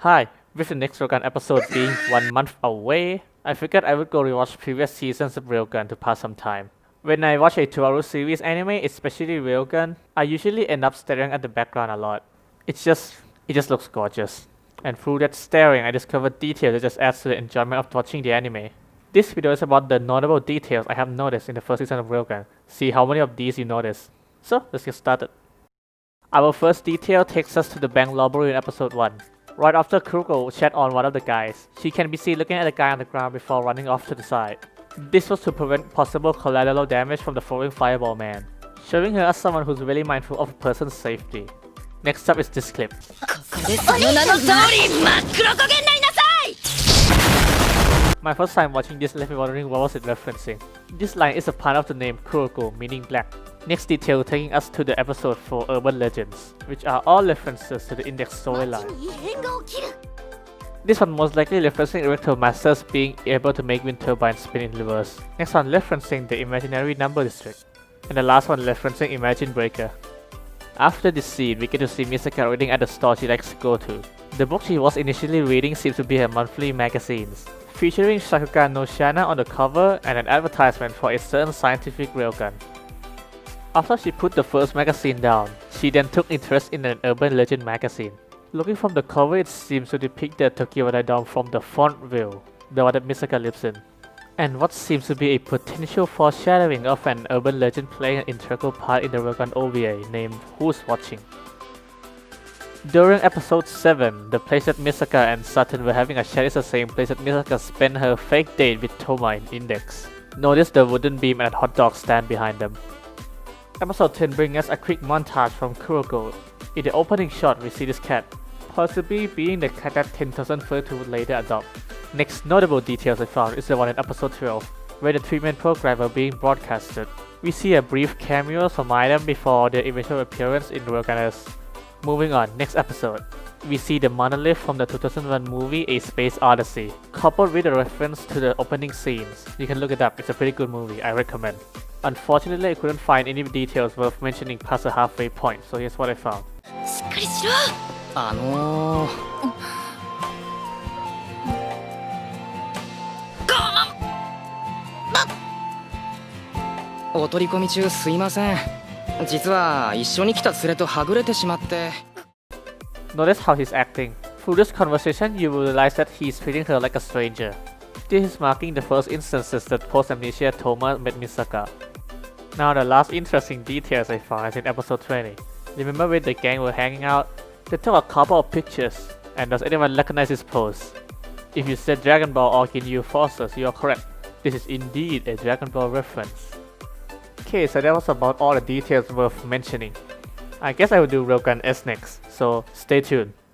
Hi, with the next Railgun episode being 1 month away, I figured I would go rewatch previous seasons of Railgun to pass some time. When I watch a Tuaru series anime, especially Railgun, I usually end up staring at the background a lot. It just looks gorgeous. And through that staring, I discovered details that just adds to the enjoyment of watching the anime. This video is about the notable details I have noticed in the first season of Railgun. See how many of these you notice. So, let's get started. Our first detail takes us to the bank robbery in episode 1. Right after Kuroko chat on one of the guys, she can be seen looking at the guy on the ground before running off to the side. This was to prevent possible collateral damage from the following fireball man, showing her as someone who's really mindful of a person's safety. Next up is this clip. My first time watching this left me wondering what was it referencing. This line is a pun of the name Kuroko, meaning black. Next detail taking us to the episode for Urban Legends, which are all references to the Index storyline. This one most likely referencing Erector Masters being able to make wind turbines spin in reverse. Next one referencing the imaginary number district. And the last one referencing Imagine Breaker. After this scene, we get to see Misaka reading at the store she likes to go to. The book she was initially reading seems to be her monthly magazines, featuring Shakugan no Shana on the cover and an advertisement for a certain scientific railgun. After she put the first magazine down, she then took interest in an urban legend magazine. Looking from the cover, it seems to depict the Tokyo Dome from the front view, the one that Misaka lives in, and what seems to be a potential foreshadowing of an urban legend playing an integral part in the Railgun OVA named Who's Watching. During episode 7, the place that Misaka and Sutton were having a chat is the same place that Misaka spent her fake date with Toma in Index. Notice the wooden beam and hot dog stand behind them. Episode 10 brings us a quick montage from Kuroko. In the opening shot, we see this cat, possibly being the cat that 10,000 further would later adopt. Next notable details I found is the one in episode 12, where the treatment program were being broadcasted. We see a brief cameo from item before their eventual appearance in Railgunners. Moving on, next episode. We see the monolith from the 2001 movie A Space Odyssey, coupled with a reference to the opening scenes. You can look it up, it's a pretty good movie, I recommend. Unfortunately, I couldn't find any details worth mentioning past the halfway point, so here's what I found. お取り込み中すいません。実は一緒に来た連れとはぐれてしまって。 Notice how he's acting. Through this conversation, you will realize that he's treating her like a stranger. This is marking the first instances that post-amnesia Toma met Misaka. Now the last interesting details I found is in episode 20. Remember when the gang were hanging out? They took a couple of pictures. And does anyone recognize this pose? If you said Dragon Ball or Ginyu Forces, you are correct. This is indeed a Dragon Ball reference. Okay, so that was about all the details worth mentioning. I guess I will do Railgun S next, so stay tuned.